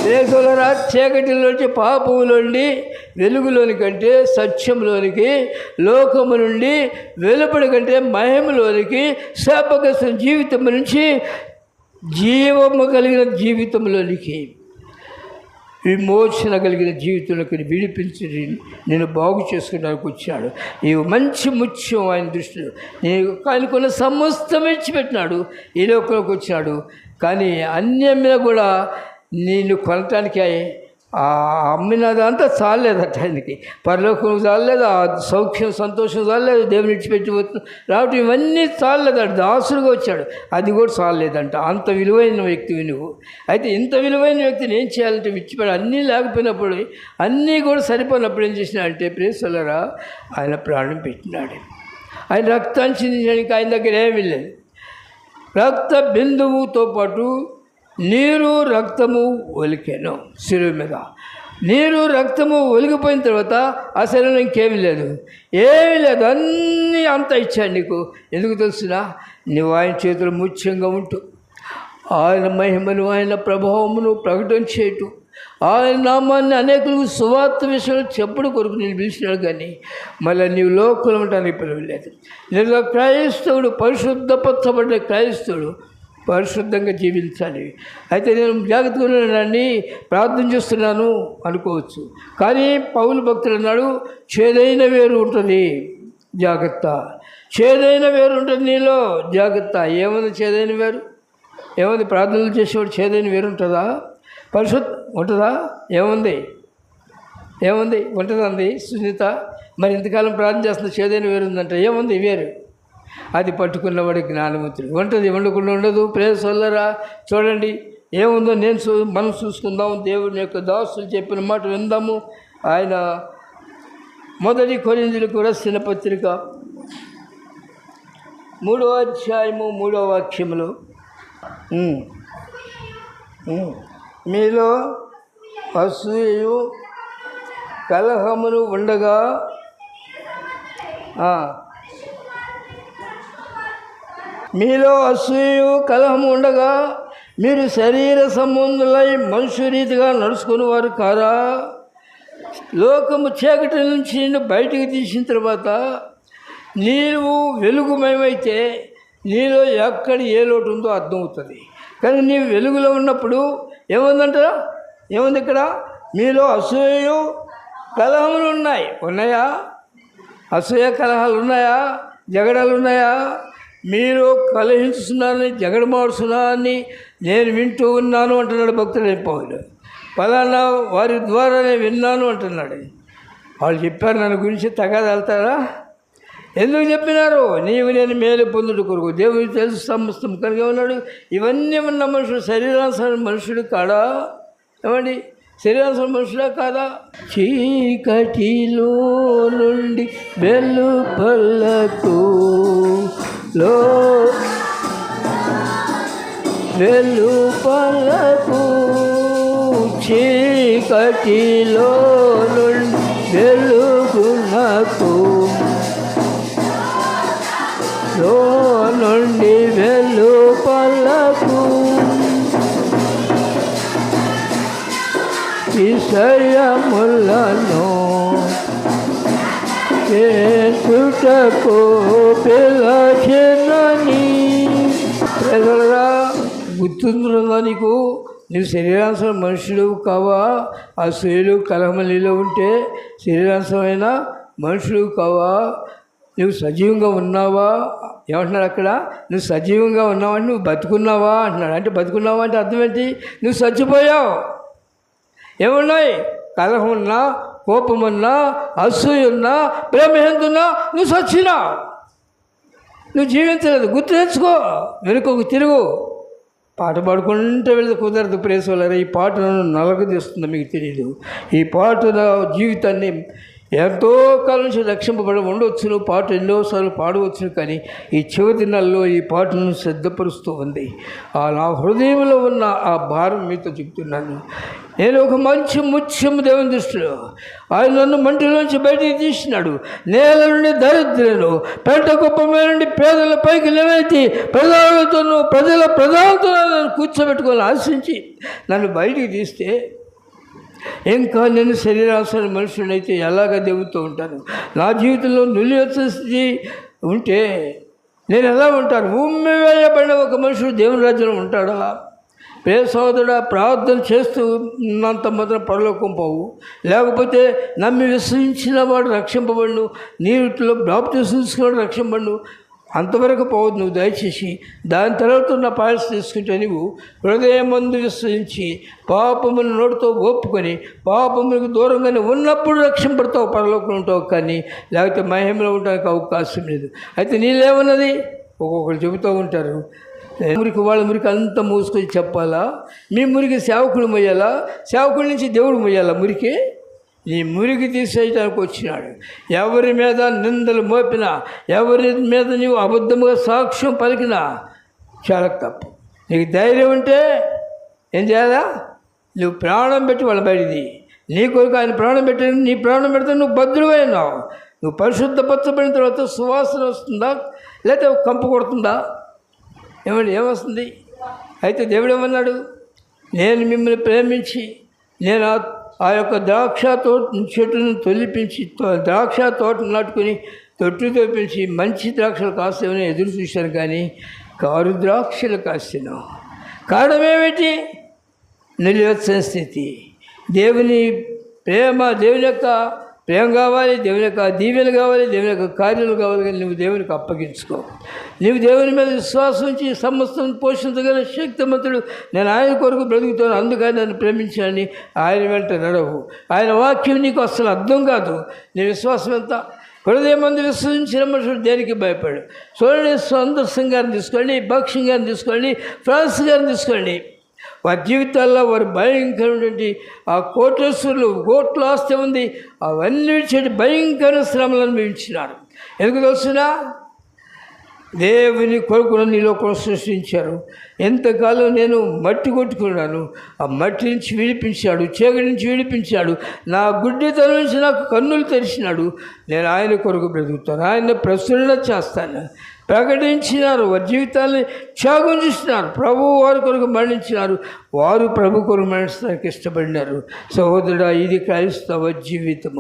రేసులరా చీకటిలోంచి పాపములోండి వెలుగులోని కంటే సత్యంలోనికి, లోకము నుండి వెలుపడి కంటే మహిమలోనికి, శాపగ్రస్త జీవితం నుంచి జీవము కలిగిన జీవితంలోనికి, విమోచన కలిగిన జీవితంలోకి విడిపించి నేను బాగు చేసుకోవడానికి వచ్చాడు. ఈ మంచి ముత్యం ఆయన దృష్టిలో. నేను ఆయనకున్న సమస్తం విడిచిపెట్టినాడు, ఈ లోకంలోకి వచ్చాడు. కానీ అన్యం మీద కూడా నేను కొనటానికి అమ్మినదంతా చాలేదట ఆయనకి. పరలోకం చాలేదు, ఆ సౌఖ్యం సంతోషం చాలేదు, దేవుని విడిచిపెట్టి రావటం ఇవన్నీ చాలేదట. దాసులుగా వచ్చాడు, అది కూడా చాలేదంట. అంత విలువైన వ్యక్తివి నువ్వు. అయితే ఇంత విలువైన వ్యక్తిని ఏం చేయాలంటే విడిచిపెట్టి అన్నీ లేకపోయినప్పుడు, అన్నీ కూడా సరిపోయినప్పుడు ఏం చేసినా అంటే ప్రేసలరా ఆయన ప్రాణం పెట్టినాడు. ఆయన రక్తాన్ని చిందించడానికి ఆయన దగ్గర ఏమీ లేదు. రక్త బిందువుతో పాటు నీరు రక్తము ఒలికాను శిలువ మీద. నీరు రక్తము ఒలిగిపోయిన తర్వాత ఆ శరీరంలో ఇంకేమీ లేదు, ఏమీ లేదు. అన్నీ అంతా ఇచ్చాడు నీకు. ఎందుకు తెలుసునా? నువ్వు ఆయన చేతులు ముఖ్యంగా ఉంటూ ఆయన మహిమను, ఆయన ప్రభావమును ప్రకటన చేయటం, ఆయన నామాన్ని అనేకులకు సువార్త విషయంలో చెప్పుడు కొరకు నేను పిలిచినాడు. కానీ మళ్ళీ నీవు లోకంలో ఉండడానికి పిలవలేదు. నేను క్రైస్తవుడు, పరిశుద్ధపరచబడ్డ క్రైస్తవుడు పరిశుద్ధంగా జీవించాలి. అయితే నేను జాగ్రత్తగా ఉన్నానని ప్రార్థన చేస్తున్నాను అనుకోవచ్చు. కానీ పౌలు భక్తుడు అన్నాడు, చేదైన వేరు ఉంటుంది, జాగ్రత్త. చేదైన వేరు ఉంటుంది నీలో, జాగ్రత్త. ఏముంది చేదైన వేరు? ఏముంది? ప్రార్థనలు చేసేవాడు చేదైన వేరు ఉంటుందా? పరిశుద్ధ ఉంటుందా? ఏముంది? ఉంటుందండి సునీత. మరి ఇంతకాలం ప్రార్థన చేస్తున్న చేదైన వేరు ఉందంటే ఏముంది? వేరు. అది పట్టుకున్నవాడు జ్ఞానవంతుడు. ఉంటుంది, వండుకుండా ఉండదు. ప్రేస్ వల్లరా చూడండి ఏముందో. మనం చూసుకుందాం. దేవుని యొక్క దాసులు చెప్పిన మాట విందాము. ఆయన 1 కొరింథీయులకు రాసిన పత్రిక 3వ అధ్యాయము 3వ వాక్యములో, మీలో అసూయయు కలహమును ఉండగా, మీలో అసూయు కలహము ఉండగా మీరు శరీర సంబంధులై మనుష్య రీతిగా నడుచుకుని వారు కారా? లోకము చీకటి నుంచి నిన్ను బయటికి తీసిన తర్వాత నీవు వెలుగుమయమైతే నీలో ఎక్కడ ఏ లోటు ఉందో అర్థమవుతుంది. కానీ నీవు వెలుగులో ఉన్నప్పుడు ఏముందంట? ఏముంది ఇక్కడ? మీలో అసూయు కలహములు ఉన్నాయా? అసూయ కలహాలు ఉన్నాయా? జగడాలు ఉన్నాయా? మీరు కలహించుతున్నారని, జగడమాడుతున్నారని నేను వింటూ ఉన్నాను అంటున్నాడు భక్తుడు. పౌలు పలానా వారి ద్వారా నేను విన్నాను అంటున్నాడు. వాళ్ళు చెప్పారు నన్ను గురించి తగాదా వెళ్తారా? ఎందుకు చెప్పినారు? నీవు నేను మేలు పొందుడు కొరకు దేవుడికి తెలుసు సమస్తం కనుక ఉన్నాడు. ఇవన్నీ ఉన్న మనుషుడు శరీరానుసారం మనుషుడు కాడా? ఏమండి, శరీరానుసారం మనుషుడా కాదా? చీకటిలో నుండి వెలుపలకు వెలుపలకు, చీకటిలో నుండి వెలుగునకు, లో నుండి వెలుపలకు విషయములను చేటుటకు పిలచినని. ప్రజలరా, గుర్తుందా నీకు? నువ్వు శరీరాంశం మనుషులు కావా? ఆ సూర్యులు కలహమలిలో ఉంటే శరీరాంశమైన మనుషులు కావా? నువ్వు సజీవంగా ఉన్నావా? ఏమంటున్నాడు అక్కడ? నువ్వు సజీవంగా ఉన్నావంటే నువ్వు బతుకున్నావా అంటున్నాడు. అంటే బతుకున్నావా అంటే అర్థం ఏంటి? నువ్వు చచ్చిపోయావు. ఏమున్నాయి? కలహం ఉన్నా, కోపమున్నా, అసూయున్నా, ప్రేమ ఎందున్నా నువ్వు చచ్చినావు. నువ్వు జీవించలేదు. గుర్తు తెచ్చుకో, వెనుకకు తిరుగు. పాట పాడుకుంటే వెళ్తే కుదరదు. ప్రేస్ వల్ల ఈ పాట నన్ను నలగదీస్తుందో మీకు తెలియదు. ఈ పాట నా జీవితాన్ని ఎంతో కాలం నుంచి రక్షింపబడి ఉండవచ్చును. పాట ఎన్నోసార్లు పాడవచ్చును. కానీ ఈ చివరి దినాల్లో ఈ పాటను సిద్ధపరుస్తూ ఉంది. నా హృదయంలో ఉన్న ఆ భారం మీతో చెప్తున్నాను. నేను ఒక మంచి ముత్యం దేవుని దృష్టిలో. ఆయన నన్ను మంటిలోంచి బయటికి తీసినాడు. నేల నుండి దరిద్రులను, పెంట కుప్పమే నుండి పేదల పైకి లేవెత్తి ప్రజలతో నన్ను కూర్చోబెట్టుకోవాలని ఆశించి నన్ను బయటికి తీస్తే ఇంకా నేను శరీరాసన మనుషుడైతే ఎలాగ దేవుడితో ఉంటాను? నా జీవితంలో నిలువెచ్చని స్థితి ఉంటే నేను ఎలా ఉంటాను? ఉమ్మి వేయబడిన ఒక మనుషుడు దేవుని రాజ్యంలో ఉంటాడా? ప్రియ సోదరుడా, ప్రార్థన చేస్తూ ఉన్నంత మాత్రం పరలోకం పోవు. లేకపోతే నమ్మి విశ్వసించిన వాడు రక్షింపబడును, నీటిలో బాప్తిసం తీసుకున్నాడు రక్షింపబడును, అంతవరకు పోవద్దు. నువ్వు దయచేసి దాని తర్వాత నా పాయసం తీసుకుంటే నువ్వు హృదయమందు విశ్వసించి పాపమును నోటితో ఒప్పుకొని పాపములకు దూరంగానే ఉన్నప్పుడు రక్షింపడతావు, పరలోకం ఉంటావు. కానీ లేకపోతే మహిమలో ఉండడానికి అవకాశం లేదు. అయితే నీళ్ళేమన్నది ఒక్కొక్కరు చెబుతూ ఉంటారు, మురికి వాళ్ళ మురికి అంతా మూసుకొని చెప్పాలా? మీ మురికి సేవకులు మొయ్యాలా? సేవకుల నుంచి దేవుడు మొయ్యాలా మురికి? నీ మురికి తీసేయడానికి వచ్చినాడు. ఎవరి మీద నిందలు మోపినా, ఎవరి మీద నీవు అబద్ధముగా సాక్ష్యం పలికినా చాలా తప్పు. నీకు ధైర్యం ఉంటే ఏం చేయాలా? నువ్వు ప్రాణం పెట్టి వాళ్ళ బయటిది. నీ కొరకు ఆయన ప్రాణం పెట్టి నీ ప్రాణం పెడితే నువ్వు భద్రువై ఉన్నావు. నువ్వు పరిశుద్ధపరచబడిన తర్వాత సువాసన వస్తుందా లేకపోతే కంపు కొడుతుందా? ఏమొస్తుంది? అయితే దేవుడు ఏమన్నాడు? నేను మిమ్మల్ని ప్రేమించి నేను ఆ యొక్క ద్రాక్ష చెట్టును తొలిపించి ద్రాక్ష తోట నాటుకుని తొట్టుతో పెంచి మంచి ద్రాక్షలు కాస్తామని ఎదురు చూశాను, కానీ కారు ద్రాక్షలు కాస్తాను. కారణం ఏమిటి? నిలువెచ్చని స్థితి. దేవుని ప్రేమ, దేవుని యొక్క ప్రేమ కావాలి, దేవుని యొక్క దీవెనలు కావాలి, దేవుని యొక్క కార్యాలు కావాలి. కానీ నువ్వు దేవునికి అప్పగించుకో. నువ్వు దేవుని మీద విశ్వాసం ఉంచి సమస్తం పోషించగల శక్తిమంతుడు నేను ఆయన కొరకు బ్రతుకుతాను, అందుకని నన్ను ప్రేమించాలని ఆయన వెంట నడవు. ఆయన వాక్యం నీకు అసలు అర్థం కాదు. నీ విశ్వాసం ఎంత? హృదయమందు విశ్వసించిన మనుషుడు దేనికి భయపడు? చూడండి, సందర్శన్ గారిని తీసుకోండి, భక్సింగ్ గారిని తీసుకోండి, ఫ్రాన్స్ గారిని తీసుకోండి. వారి జీవితాల్లో వారు భయంకరమైనటువంటి ఆ కోటేశ్వరులు కోట్ల ఆస్తి ఉంది, అవన్నీ చెడు భయంకర శ్రమలను అనుభవించినారు. ఎందుకు తెలుసునా? దేవుని కొరకును నీలో కూడా సృష్టించారు. ఎంతకాలం నేను మట్టి కొట్టుకున్నాను, ఆ మట్టి నుంచి విడిపించాడు, చీకటి నుంచి విడిపించాడు, నా గుడ్డితనం నుంచి నాకు కన్నులు తెరిచినాడు. నేను ఆయన కొరకు బ్రతుకుతాను, ఆయన ప్రచురణ చేస్తాను. ప్రకటించినారు, వారి జీవితాన్ని త్యాగం చేసినారు, ప్రభు వారి కొరకు మరణించినారు, వారు ప్రభు కొరకు మరణించడానికి ఇష్టపడినారు. సహోదరుడా, ఇది క్రైస్తవ జీవితము.